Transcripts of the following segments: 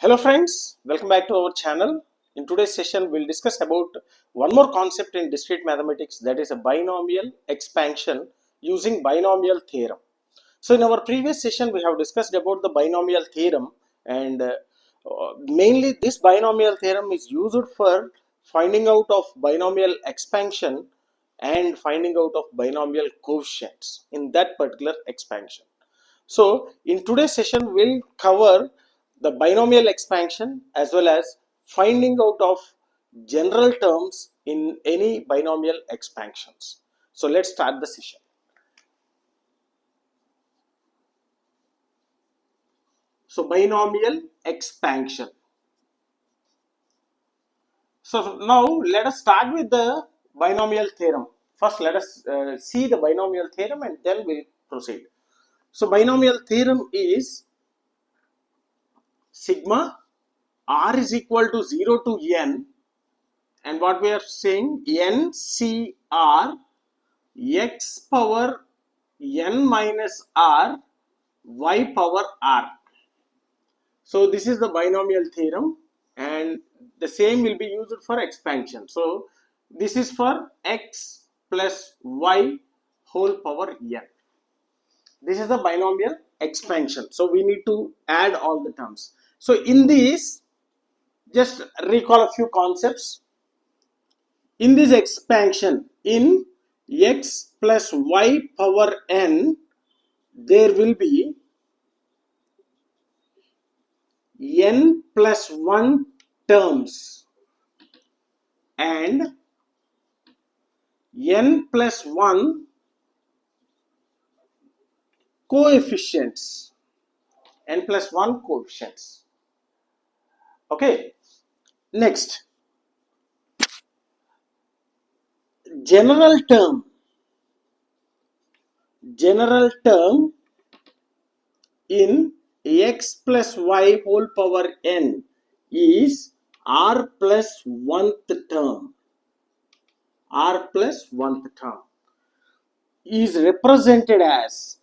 Hello friends, welcome back to our channel. In today's session, we'll discuss about one more concept in discrete mathematics, that is a binomial expansion using binomial theorem. So in our previous session, we have discussed about the binomial theorem, and mainly this binomial theorem is used for finding out of binomial expansion and finding out of binomial coefficients in that particular expansion. So in today's session, we'll cover the binomial expansion as well as finding out of general terms in any binomial expansions. So let's start the session. So binomial expansion. So now let us start with the binomial theorem. First let us see the binomial theorem and then we'll proceed. So binomial theorem is sigma r is equal to 0 to n, and what we are saying, NCR x power n minus r y power r. So this is the binomial theorem, and the same will be used for expansion. So this is for x plus y whole power n. This is the binomial expansion. So we need to add all the terms. So in this, just recall a few concepts. In this expansion, in x plus y power n, there will be n plus 1 terms and n plus 1 coefficients. N plus 1 coefficients. Okay. Next, general term in x plus y whole power n is r plus 1th term. R plus 1th term is represented as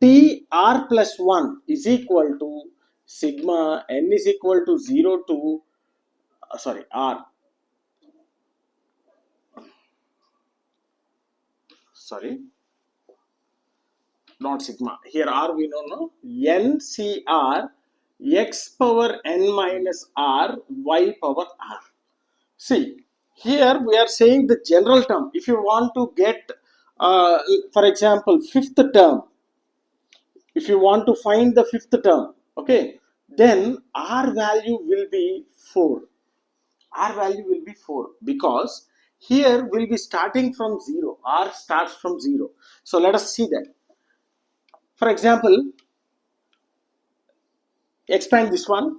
T r plus 1 is equal to sigma n is equal to 0 to r. Not sigma. Here r we know, no? NCR x power n minus r y power r. See, here we are saying the general term. If you want to get, for example, fifth term, if you want to find the fifth term, okay, then r value will be 4. R value will be 4 because here we'll be starting from 0. R starts from 0. So let us see that. For example, expand this one.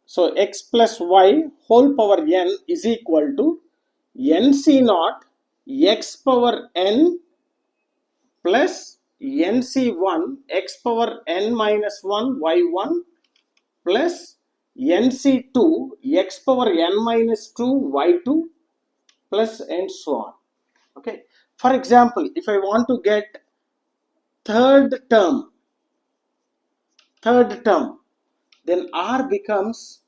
So x plus y whole power n is equal to nc naught x power n plus nc1 x power n minus 1 y1 plus nc2 x power n minus 2 y2 plus and so on. Okay. For example, if I want to get third term, then r becomes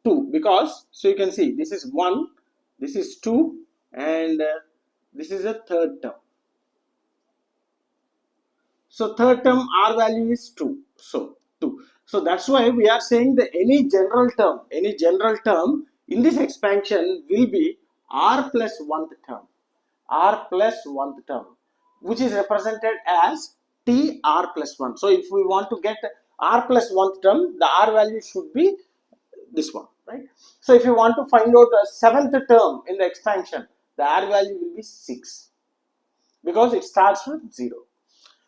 2 because, so you can see this is 1, this is 2, and this is a third term. So third term r value is 2. So 2. So that's why we are saying that any general term in this expansion will be r plus 1th term, which is represented as T r plus 1. So if we want to get r plus 1th term, the r value should be this one, right? So if you want to find out a 7th term in the expansion, the r value will be 6 because it starts with 0.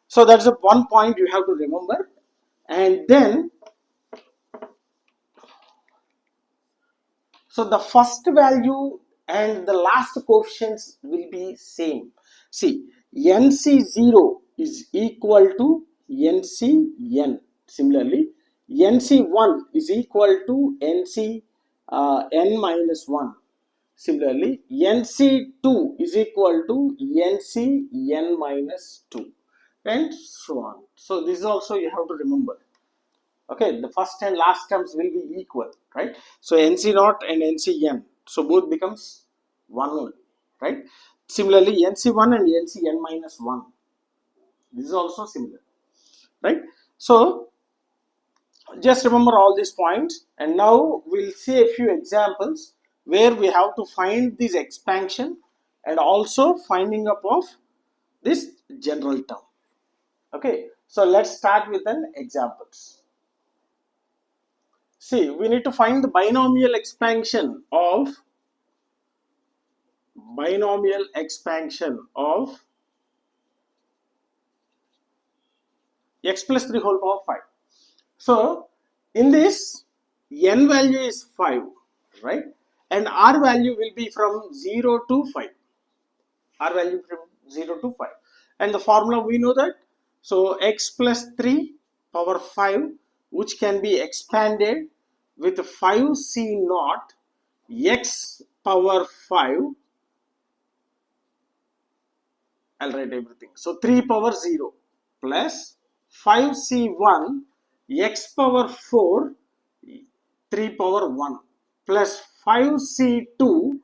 So that's the one point you have to remember. And then, so the first value and the last coefficients will be same. See, NC0 is equal to NCn. Similarly, NC1 is equal to NC n minus 1. Similarly, NC2 is equal to NC n minus 2 and so on. So this is also you have to remember. Okay, the first and last terms will be equal, right? So NC0 and NCn, so both becomes 1 only, right? Similarly, NC1 and NCn minus 1, this is also similar, right? So just remember all these points, and now we'll see a few examples where we have to find this expansion and also finding up of this general term. Okay, so let's start with an examples. See, we need to find the binomial expansion of x plus 3 whole power 5. So in this, n value is 5, right? And r value will be from 0 to 5. R value from 0 to 5. And the formula we know that. So x plus 3 power 5, which can be expanded with 5c naught x power 5. I'll write everything. So 3 power 0 plus 5c1 x power 4 3 power 1 plus 5c2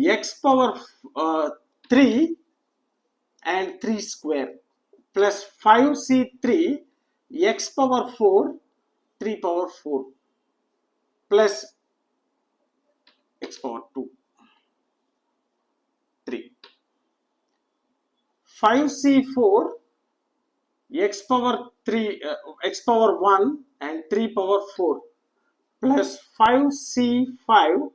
x power 3 and 3 square plus 5c3 x power 4 3 power 4 plus x power 2 3 5c4 x power 3 x power 1 and 3 power 4 plus 5c5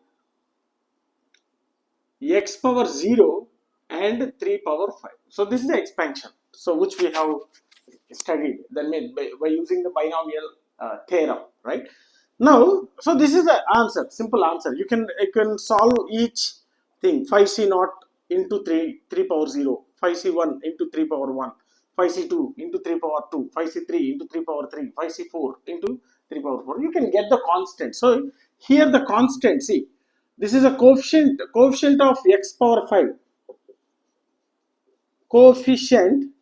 x power 0 and 3 power 5. So this is the expansion, so which we have studied then by using the binomial theorem, right? Now, so this is the answer, simple answer. You can solve each thing. 5c0 into 3 power 0, 5c1 into 3 power 1, 5c2 into 3 power 2, 5c3 into 3 power 3, 5c4 into 3 power 4. You can get the constant. So here the constant, see, this is a coefficient of x power 5. Coefficient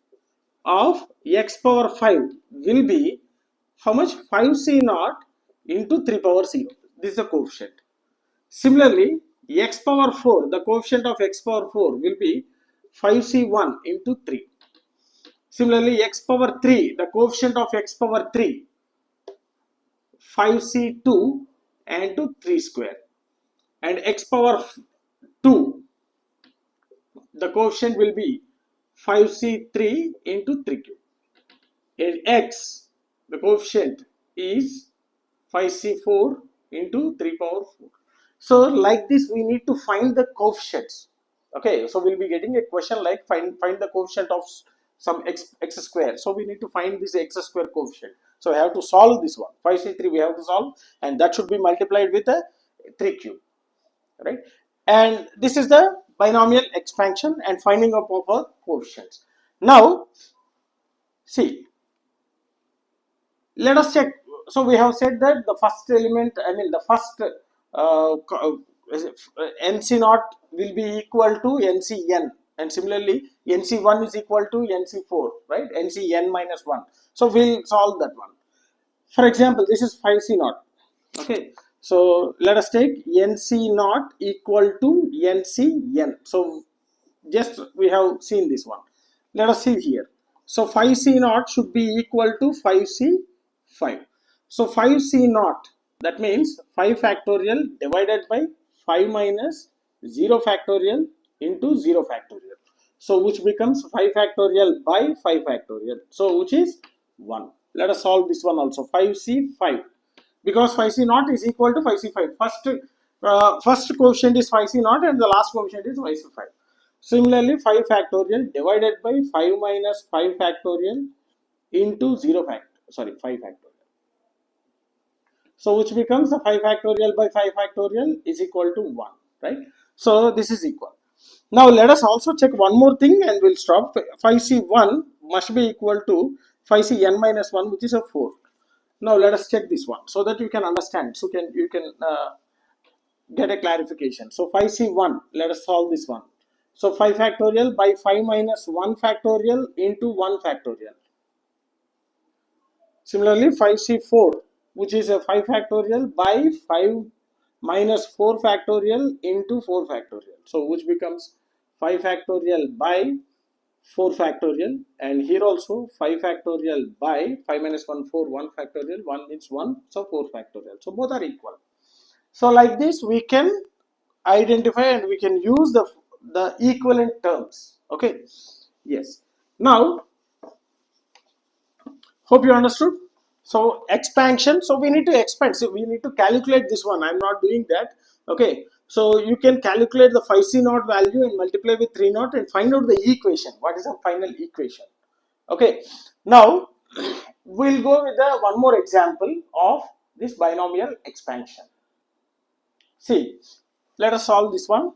of x power 5 will be how much? 5c0 into 3 power 0. This is the coefficient. Similarly, x power 4, the coefficient of x power 4 will be 5c1 into 3. Similarly, x power 3, the coefficient of x power 3, 5c2 and to 3 square. And x power 2, the coefficient will be 5c3 into 3 cube. In x, the coefficient is 5c4 into 3 power 4. So like this, we need to find the coefficients. Okay, so we'll be getting a question like find the coefficient of some x square. So we need to find this x square coefficient. So we have to solve this one. 5c3 we have to solve, and that should be multiplied with a 3 cube, right? And this is the binomial expansion and finding up of our coefficients. Now, see, let us check. So we have said that the first element, I mean the first NC0 will be equal to NCn, and similarly NC1 is equal to NC4, right? NCn minus 1. So we'll solve that one. For example, this is 5C0. Okay, so let us take NC0 equal to NCn. So just we have seen this one. Let us see here. So 5C0 should be equal to 5C5. So 5C0, that means 5 factorial divided by 5 minus 0 factorial into 0 factorial. So which becomes 5 factorial by 5 factorial. So which is 1. Let us solve this one also. 5C5. Because 5C0 is equal to 5C5. First coefficient is 5C0 and the last coefficient is 5C5. Similarly, 5 factorial divided by 5 minus 5 factorial into 0 factorial, 5 factorial. So which becomes the 5 factorial by 5 factorial is equal to 1, right? So this is equal. Now let us also check one more thing and we'll stop. 5C1 must be equal to 5Cn minus 1, which is a 4. Now let us check this one so that you can understand. So you can get a clarification. So 5c1, let us solve this one. So 5 factorial by 5 minus 1 factorial into 1 factorial. Similarly 5c4, which is a 5 factorial by 5 minus 4 factorial into 4 factorial. So which becomes 5 factorial by 4 factorial, and here also 5 factorial by 5 minus 1 4, 1 factorial, 1 means 1, so 4 factorial. So both are equal. So like this we can identify and we can use the equivalent terms. Okay, yes. Now hope you understood. So expansion, so we need to expand, so we need to calculate this one. I'm not doing that. Okay, so you can calculate the 5c0 value and multiply with 3 0 and find out the equation. What is the final equation? Okay, now we'll go with the one more example of this binomial expansion. See, let us solve this one.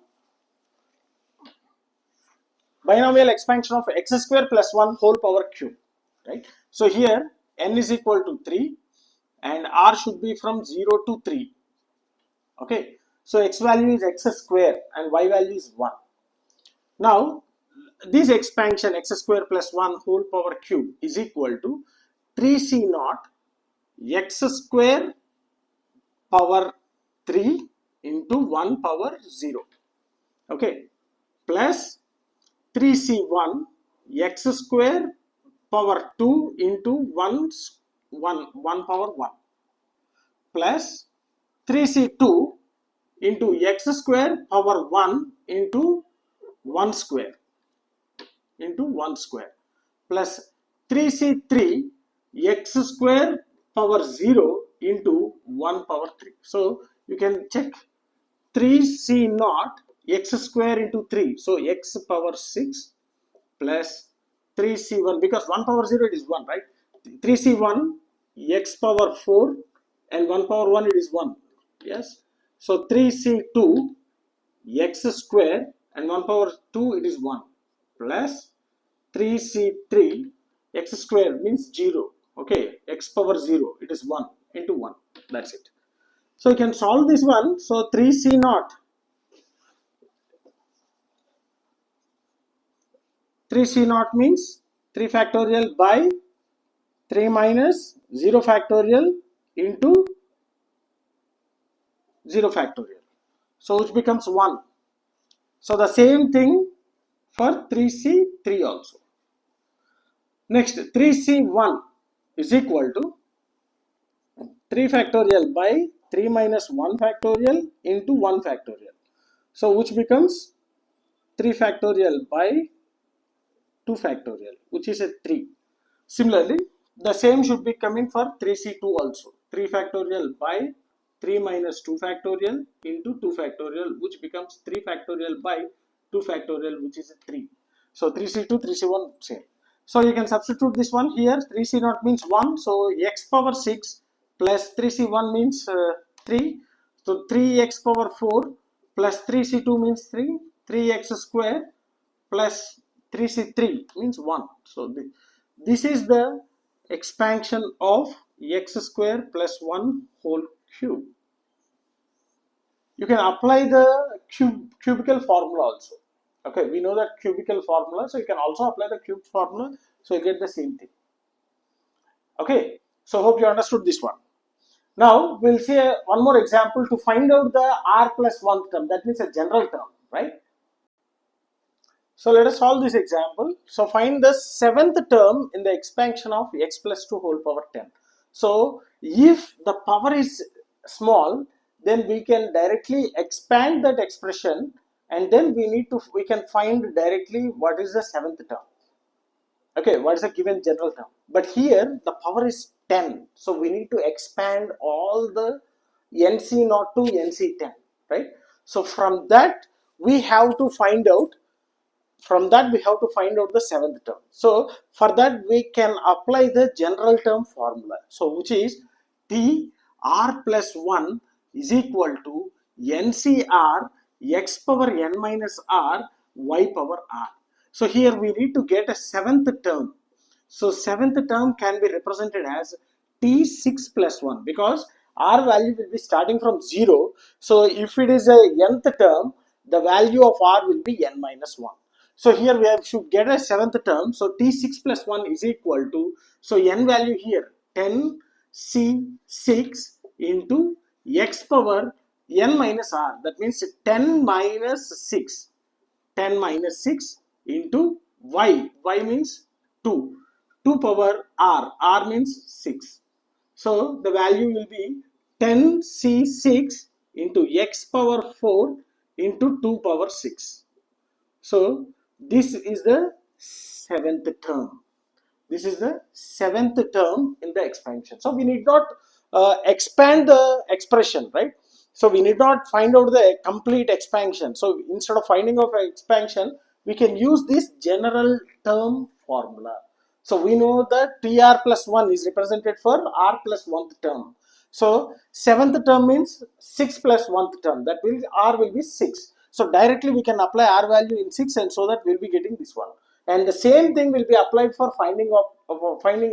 Binomial expansion of x square plus 1 whole power cube, right? So here n is equal to 3 and r should be from 0 to 3. Okay, so x value is x square and y value is 1. Now this expansion x square plus 1 whole power cube is equal to 3c0 x square power 3 into 1 power 0. Okay, plus 3c1 x square power 2 into 1 power 1 plus 3c2 into x square power 1 into 1 square plus 3c3 x square power 0 into 1 power 3. So you can check 3c0 x square into 3, so x power 6 plus 3c1, because 1 power 0 it is 1, right? 3c1 x power 4 and 1 power 1 it is 1. Yes, so 3c2 x square and 1 power 2 it is 1 plus 3c3 x square means 0. Okay, x power 0 it is 1 into 1. That's it. So you can solve this one. So 3c0 means 3 factorial by 3 minus 0 factorial into 0 factorial. So which becomes 1. So the same thing for 3c3 also. Next 3c1 is equal to 3 factorial by 3 minus 1 factorial into 1 factorial. So which becomes 3 factorial by 2 factorial, which is a 3. Similarly, the same should be coming for 3c2 also. 3 factorial by 3 minus 2 factorial into 2 factorial, which becomes 3 factorial by 2 factorial, which is a 3. So 3c2, 3c1 same. So you can substitute this one here. 3c0 means 1. So x power 6 plus 3c1 means 3. So 3x power 4 plus 3c2 means 3. 3x square plus 3c3 means 1. So this is the expansion of x square plus 1 whole cube. You can apply the cubical formula also. Okay, we know that cubical formula, so you can also apply the cube formula, so you get the same thing. Okay, so hope you understood this one. Now we'll see one more example to find out the r plus 1 term, that means a general term, right? So let us solve this example. So find the 7th term in the expansion of x plus 2 whole power 10. So if the power is small, then we can directly expand that expression, and then we can find directly what is the 7th term. Okay, what is the given general term? But here the power is 10, so we need to expand all the NC0 to NC10, right? So from that we have to find out the 7th term. So for that we can apply the general term formula. So which is T r plus 1 is equal to NCR x power n minus r y power r. So here we need to get a 7th term. So 7th term can be represented as T6 plus 1, because R value will be starting from 0. So if it is a nth term, the value of R will be n minus 1. So here we should get a 7th term. So T6 plus 1 is equal to, so n value here 10C6 into x power n minus R. That means 10 minus 6. 10 minus 6 into y. Y means 2. 2 power R means 6. So the value will be 10C6 into x power 4 into 2 power 6. So this is the 7th term. This is the 7th term in the expansion. So we need not expand the expression, right? So we need not find out the complete expansion. So instead of finding out expansion, we can use this general term formula. So we know that TR plus 1 is represented for R plus 1th term. So 7th term means 6 plus 1th term. That means R will be 6. So directly we can apply R value in 6, and so that we'll be getting this one. And the same thing will be applied for finding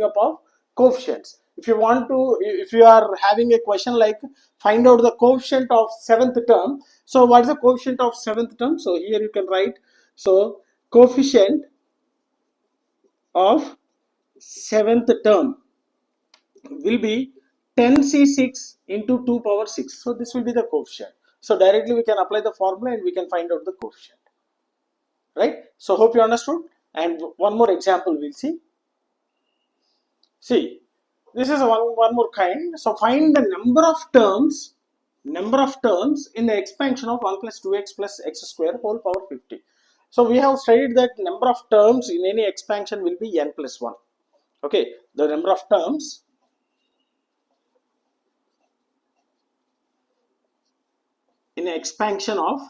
up of coefficients. If you want to, if you are having a question like find out the coefficient of 7th term. So what is the coefficient of 7th term? So here you can write, so coefficient of 7th term will be 10C6 into 2 power 6. So this will be the coefficient. So directly we can apply the formula and we can find out the coefficient. Right? So hope you understood. And one more example we'll see. See, this is one more kind. So find the number of terms in the expansion of 1 plus 2x plus x square whole power 50. So we have studied that number of terms in any expansion will be n plus 1. Okay, the number of terms in an expansion of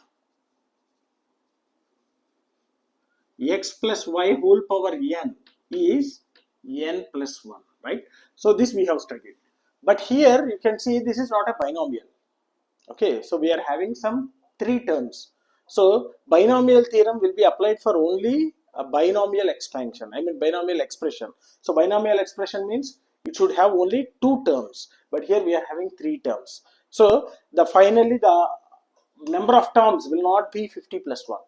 x plus y whole power n is n plus 1, right? So this we have studied. But here you can see this is not a binomial. Okay, so we are having some 3 terms. So binomial theorem will be applied for only a binomial expansion, binomial expression. So binomial expression means it should have only 2 terms, but here we are having 3 terms. So finally the number of terms will not be 50 plus 1.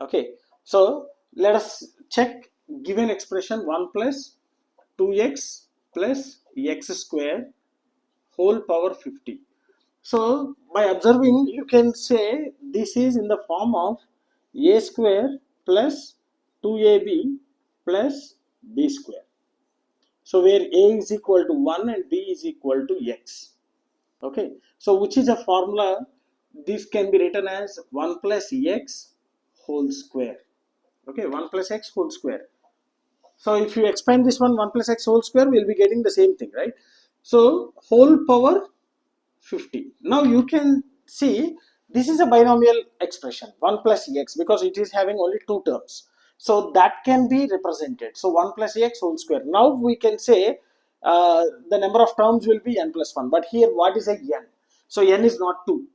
Okay, so let us check given expression 1 plus 2x plus x square whole power 50. So by observing, you can say this is in the form of a square plus 2ab plus b square. So where a is equal to 1 and b is equal to x. Okay, so which is a formula? This can be written as 1 plus x whole square. Okay, 1 plus x whole square. So if you expand this 1 plus x whole square, we will be getting the same thing, right? So whole power 50. Now you can see this is a binomial expression 1 plus x because it is having only 2 terms. So that can be represented. So 1 plus x whole square. Now we can say the number of terms will be n plus 1. But here what is a n? So n is not 2.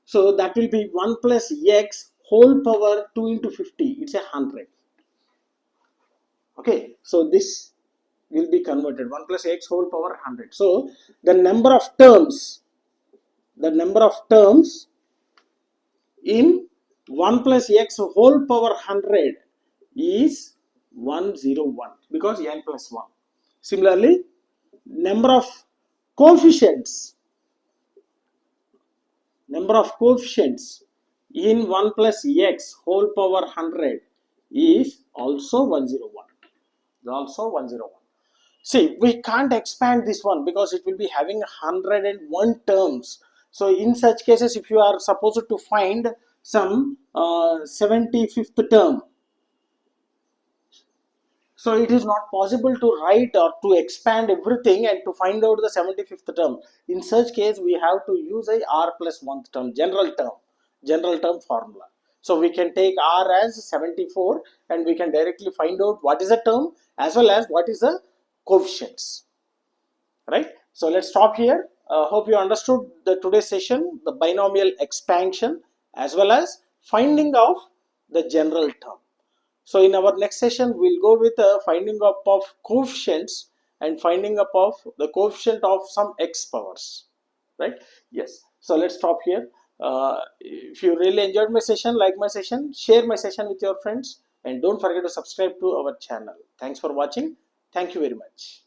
So that will be 1 plus x whole power 2 into 50. It's 100. Okay. So this will be converted 1 plus x whole power 100. So the number of terms in 1 plus x whole power 100 is 101 because n plus 1. Similarly, number of coefficients in 1 plus x whole power 100 is also 101. See, we can't expand this one because it will be having 101 terms. So in such cases, if you are supposed to find some 75th term, so it is not possible to write or to expand everything and to find out the 75th term. In such case, we have to use a r plus 1th term, general term formula. So we can take r as 74 and we can directly find out what is the term as well as what is the coefficients. Right? So let's stop here. Hope you understood the today's session, the binomial expansion as well as finding of the general term. So in our next session, we'll go with finding up of coefficients and finding up of the coefficient of some x powers, right? Yes. So let's stop here. If you really enjoyed my session, like my session, share my session with your friends, and don't forget to subscribe to our channel. Thanks for watching. Thank you very much.